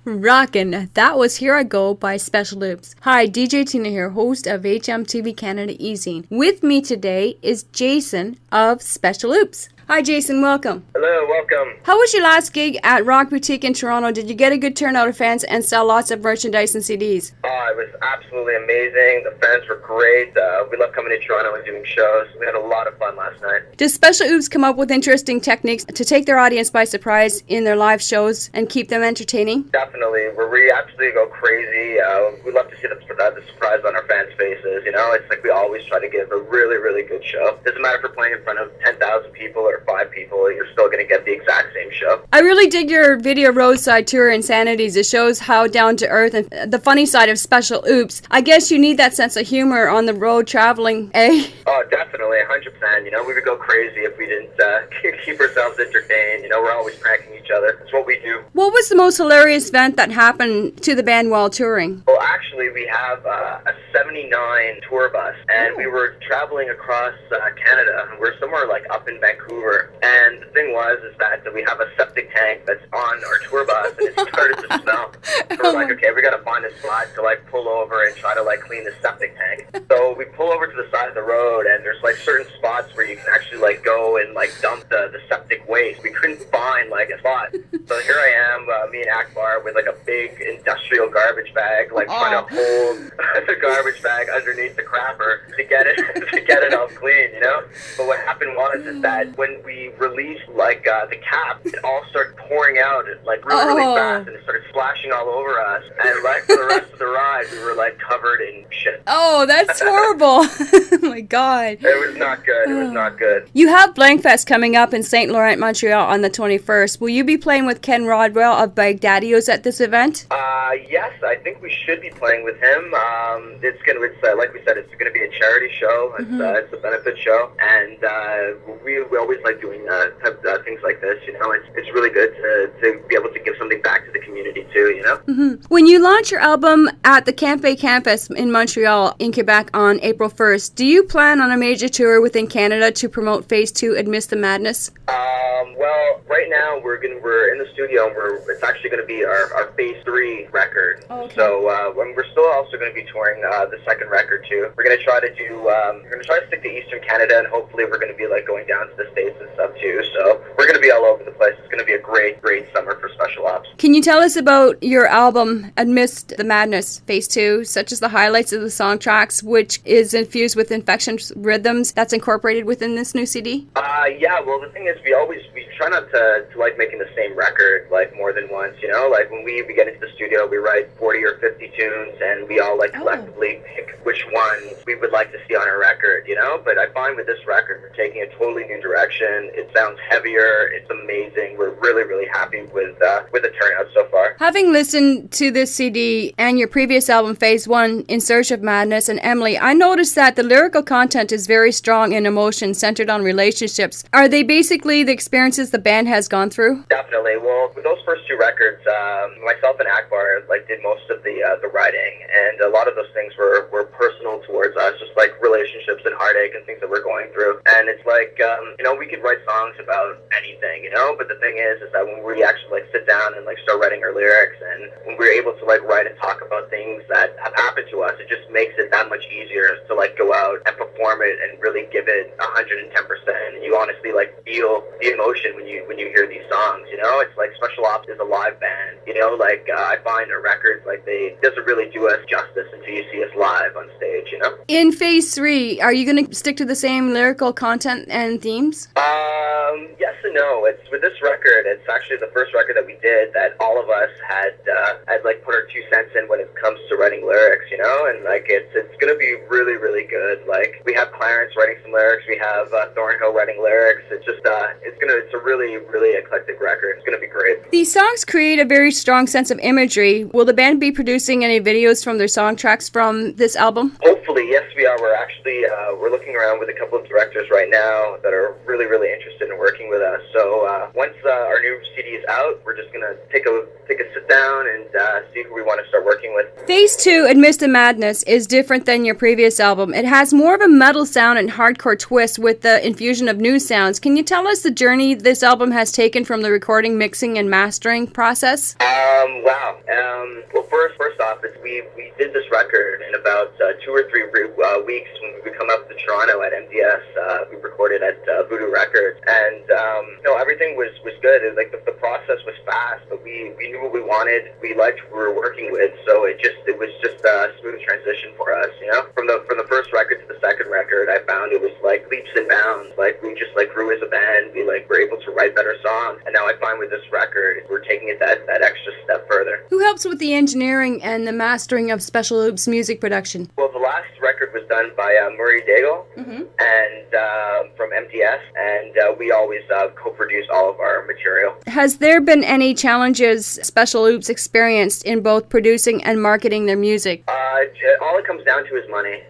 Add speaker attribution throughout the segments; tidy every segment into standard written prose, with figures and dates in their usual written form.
Speaker 1: Rockin', that was Here I Go by Special Oops. Hi, DJ Tina here, host of HMTV Canada E-Zine. With me today is Jason of Special Oops. Hi Jason, welcome.
Speaker 2: Hello, welcome.
Speaker 1: How was your last gig at Rock Boutique in Toronto? Did you get a good turnout of fans and sell lots of merchandise and CDs?
Speaker 2: It was absolutely amazing. The fans were great. We love coming to Toronto and doing shows. We had a lot of fun last night.
Speaker 1: Does Special Oops come up with interesting techniques to take their audience by surprise in their live shows and keep them entertaining?
Speaker 2: Definitely. We absolutely go crazy. We love to see the surprise on our fans' faces. You know, it's like we always try to give a really, really good show. Doesn't matter if we're playing in front of 10,000 people or 5 people, you're still going to get the exact same show.
Speaker 1: I really dig your video roadside tour Insanities. It shows how down to earth and the funny side of Special Oops. I guess you need that sense of humor on the road traveling, eh?
Speaker 2: Oh, definitely, 100%. You know, we would go crazy if we didn't keep ourselves entertained. You know, we're always pranking each other. It's what we do.
Speaker 1: What was the most hilarious event that happened to the band while touring?
Speaker 2: Well, actually, we have a 79 tour bus, and we were traveling across Canada. We're somewhere like up in Vancouver. And the thing is that we have a septic tank that's on our tour bus, and it started to smell. So we're like, okay, we got to find a spot to like pull over and try to like clean the septic tank. So we pull over to the side of the road, and there's like certain spots where you can actually like go and like dump the septic waste. We couldn't find like a spot. So here I am, me and Akbar with like a big industrial garbage bag, like trying to hold the garbage bag underneath the crapper to get it all clean, you know? But what happened was is that when we released like the cap, it all started pouring out like really fast, and it started splashing all over us. And right for the rest of the ride, we were like covered in shit.
Speaker 1: Oh, that's horrible. Oh my God.
Speaker 2: It was not good. It was not good.
Speaker 1: You have Blankfest coming up in St. Laurent, Montreal on the 21st. Will you be playing with Ken Rodwell of Baghdadios at this event?
Speaker 2: Yes, I think we should be playing with him. It's like we said, it's gonna be a charity show. It's a benefit show, and we always like doing things like this. You know, it's really good to be able to give something back to the community too. You know.
Speaker 1: When you launch your album at the Campé Campus in Montreal, in Quebec, on April 1st, do you plan on a major tour within Canada to promote Phase 2 Amidst the Madness?
Speaker 2: Well, right now we're in the studio, and it's actually going to be our Phase 3 record. Oh, okay. So we're still also going to be touring the second record too. We're going to try to stick to Eastern Canada, and hopefully we're going to be like going down to the States and stuff too. So we're going to be all over the place. It's going to be a great summer for Special Ops.
Speaker 1: Can you tell us about your album Amidst the Madness Phase 2, such as the highlights of the song tracks, which is infused with infectious rhythms that's incorporated within this new CD?
Speaker 2: Yeah, well, the thing is, we try not to like making the same record like more than once, you know? Like when we get into the studio, we write 40 or 50 tunes, and we all like collectively pick which one we would like to see on our record, you know? But I find with this record, we're taking a totally new direction. It sounds heavier. It's amazing. We're really, really happy with the turnout so far.
Speaker 1: Having listened to this CD and your previous album, Phase 1, In Search of Madness, and Emily, I noticed that the lyrical content is very strong in emotion centered on relationships. Are they basically the experiences the band has gone through?
Speaker 2: Definitely. Well, with those first two records, myself and Akbar like did most of the writing, and a lot of those things were personal towards we could write songs about anything, but the thing is that when we actually like sit down and like start writing our lyrics, and when we're able to like write and talk about things that have happened to us, it just makes it that much easier to like go out and perform it and really give it 110%. And you honestly like feel the emotion when you hear these songs. It's like Special Ops is a live band. I find a record like it doesn't really do us justice until you see us live on stage.
Speaker 1: In phase 3, are you going to stick to the same lyrical content and themes?
Speaker 2: Yes and no. It's with this record. It's actually the first record that we did that all of us had like put our 2 cents in when it comes to writing lyrics. And like it's gonna be really really good. Like we have Clarence writing some lyrics. We have Thornhill writing lyrics. It's just it's a really really eclectic record. It's gonna be great.
Speaker 1: These songs create a very strong sense of imagery. Will the band be producing any videos from their song tracks from this album?
Speaker 2: Hopefully, yes, we are. We're actually we're looking around with a couple of directors right now that are really really interested in working with us. So once our new CD is out, we're just gonna take a sit down and see who we want to start working with.
Speaker 1: Phase 2, Amidst the Madness, is different than your previous album. It has more of a metal sound and hardcore twist with the infusion of new sounds. Can you tell us the journey this album has taken from the recording, mixing, and mastering process?
Speaker 2: Wow. Well, first off, we did this record in about 2 or 3 weeks when we come up to Toronto at MDS. We recorded at Voodoo Records, and everything was good. It was like the process was fast, but we knew what we wanted. We liked who we were working with, so it was just a smooth transition for us. From the first record to the second record, I found it was like leaps and bounds. Like we just like grew as a band. We like were able to write better songs, and now I find with this record, we're taking it that extra step further.
Speaker 1: Who helps with the engineering and the mastering of Special Oops music production?
Speaker 2: Well, the last record was done by Murray Daigle and from MDS, and we always co-produce all of our material.
Speaker 1: Has there been any challenges Special Oops experienced in both producing and marketing their music?
Speaker 2: All it comes down to is money.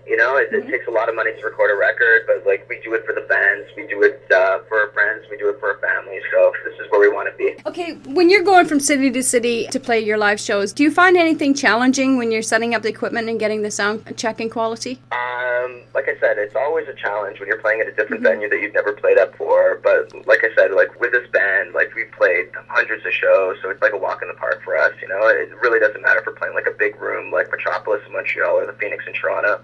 Speaker 2: It takes a lot of money to record a record, but like we do it for the fans, we do it for our friends, we do it for our families. So this is where we want to be.
Speaker 1: Okay, when you're going from city to city to play your live shows, do you find anything challenging when you're setting up the equipment and getting the sound checking quality?
Speaker 2: Like I said, it's always a challenge when you're playing at a different venue that you've never played at before. But like I said, like with this band, like we've played hundreds of shows, so it's like a walk in the park for us. It really doesn't matter if we're playing like a big room like Metropolis in Montreal or the Phoenix in Toronto.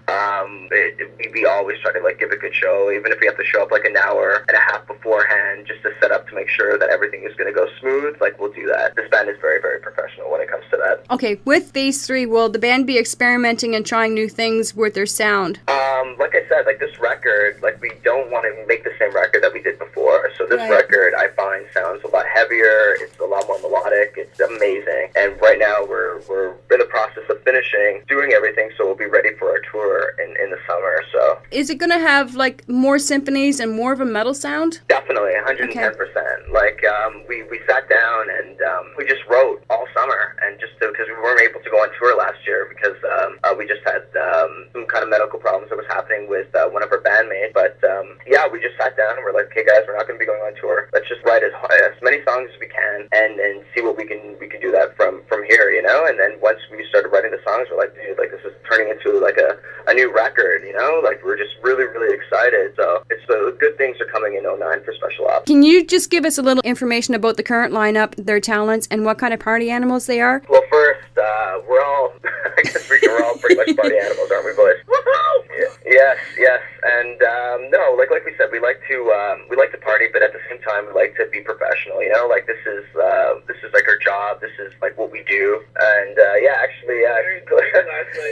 Speaker 2: We always try to like give a good show, even if we have to show up like an hour and a half beforehand just to set up to make sure that everything is going to go smooth. Like we'll do that. This band is very very professional when it comes to that.
Speaker 1: Okay, with phase 3, will the band be experimenting and trying new things with their sound?
Speaker 2: Like I said, like this record, like we don't want to make the same record that we did before. So this record, I find, sounds a lot heavier. It's a lot more melodic. It's amazing. And right now we're in the process of finishing doing everything, so we'll be ready for our tour in the summer. So
Speaker 1: is it going to have like more symphonies and more of a metal sound?
Speaker 2: Definitely, 110%. Like we sat down and we just wrote all summer, and just because we weren't able to go on tour last year because we just had some kind of medical problems that was happening with one of our bandmates. But we just sat down and we're like, okay guys, we're not going to be going on tour. Let's just write as many songs as we can and see what we can do that from here, And then once we started writing the songs, we're like, dude, like this is turning into like a new record, Like we're just really really excited. So it's good things are coming in 2009 for Special Ops.
Speaker 1: Can you just give us a little information about the current lineup, their talents, and what kind of party animals they are?
Speaker 2: Well, first, we're all I guess we're all pretty much party animals, aren't we, boys? Yes. And no, like we said, we like to party, but at the same time, we like to be professional. Like this is like our job. This is like what we do. And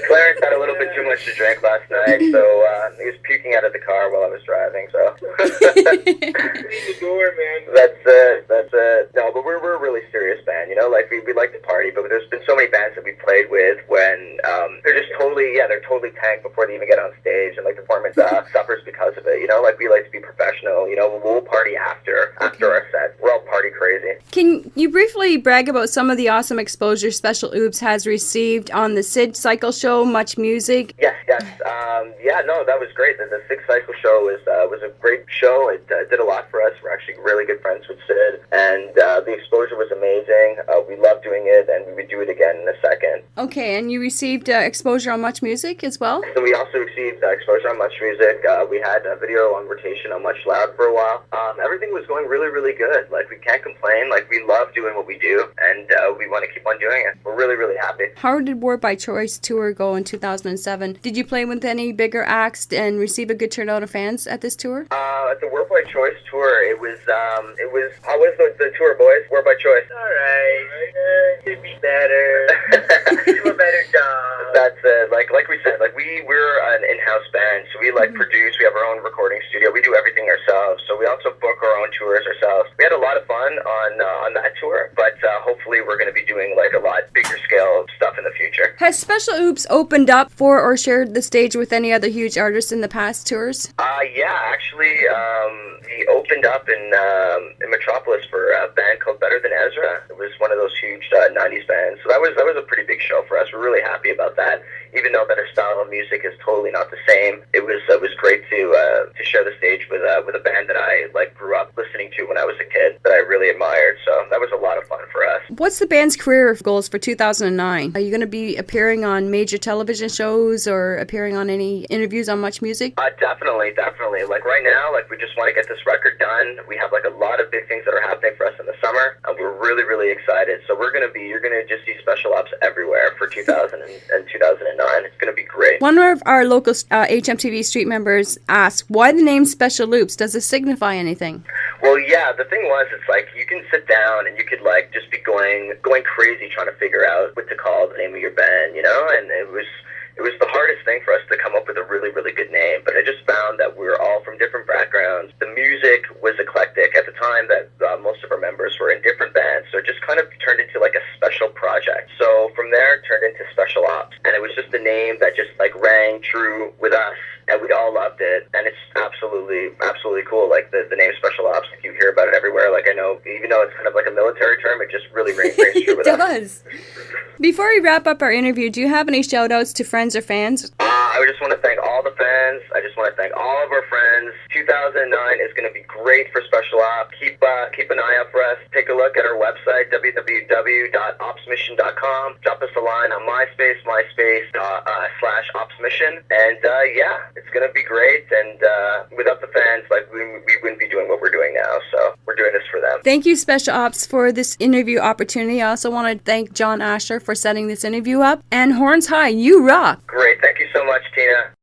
Speaker 2: Clarence had a little bit too much to drink last night, so he was puking out of the car while I was driving. So the door, man. That's it. No, but we're a really serious band. Like we like to party, but there's been so many bands that we played with when they're just they're totally tanked before they even get on stage, and like the performance suffers because of it. Like we like to be professional. We'll party after our set. We're all party crazy.
Speaker 1: Can you briefly brag about some of the awesome exposure Special Oops has received on the Sid Cycle show, Much Music?
Speaker 2: Yes. Yes. Yeah, no, that was great. The Six Cycle show was a great show. It did a lot for us. We're actually really good friends with Sid, and the exposure was amazing. We loved doing it, and we would do it again in a second.
Speaker 1: Okay, and you received exposure on Much Music as well?
Speaker 2: So we also received exposure on Much Music. We had a video on rotation on Much Loud for a while. Everything was going really, really good. Like, we can't complain. Like, we love doing what we do, and we want to keep on doing it. We're really, really happy.
Speaker 1: How did Word by Choice tour go in 2007? Did you play with any bigger acts and receive a good turnout of fans at this tour?
Speaker 2: At the Word by Choice tour, it was how was the tour, boys? Word by Choice. Alright, could be better. Do a better job. That's it. Like we said, like we're an in-house band, so we produce. We have our own recording studio. We do everything ourselves. So we also book our own tours ourselves. We had a lot of fun on that tour, but hopefully we're going to be doing like a lot bigger scale stuff in the future.
Speaker 1: Has Special Oops opened up for or shared the stage with any other huge artists in the past tours?
Speaker 2: Yeah, actually, he opened up in Metropolis for a band called Better Than Ezra. It was one of those huge 90s bands. So that was a pretty big show for us. We're really happy about that. Even though their style of music is totally not the same, it was great to share the stage with a band that I grew up listening to when I was a kid, that I really admired. So that was a lot of fun for us.
Speaker 1: What's the band's career goals for 2009? Are you going to be appearing on major television shows or appearing on any interviews on Much Music?
Speaker 2: Definitely. Like right now, we just want to get this record done. We have a lot of big things that are happening for us in the summer, and we're really, really excited. So you're going to just see Special Ops everywhere for 2000 and 2009. It's going to be great.
Speaker 1: One of our local HMTV Street members asked, why the name Special Oops? Does it signify anything?
Speaker 2: Well, yeah, the thing was, it's you can sit down and you could just be going crazy trying to figure out what to call the name of your band, and it was the hardest thing for us to come up with a really, really good name. But I just found that we were all from different backgrounds. The music was eclectic at the time that most of our members were in different bands. So it just kind of turned into a special project. So from there, it turned into Special Ops. And it was just a name that just rang true with us. And we all loved it. And it's absolutely, absolutely cool. The name Special Ops, you hear about it everywhere. I know, even though it's kind of a military term, it just really rings true with us.
Speaker 1: It does. Before we wrap up our interview, do you have any shout outs to friends or fans?
Speaker 2: I just want to thank all the fans. I just want to thank all of our friends. 2009 is going to be great for Special Ops. Keep an eye out for us. Take a look at our website, www.opsmission.com. Drop us a line on MySpace, /OpsMission. And yeah, it's going to be great. And without the fans, we wouldn't be doing what we're doing now. So we're doing this for them.
Speaker 1: Thank you, Special Ops, for this interview opportunity. I also want to thank John Asher for setting this interview up. And Horns High, you rock!
Speaker 2: Great. Thank you so much, Tina.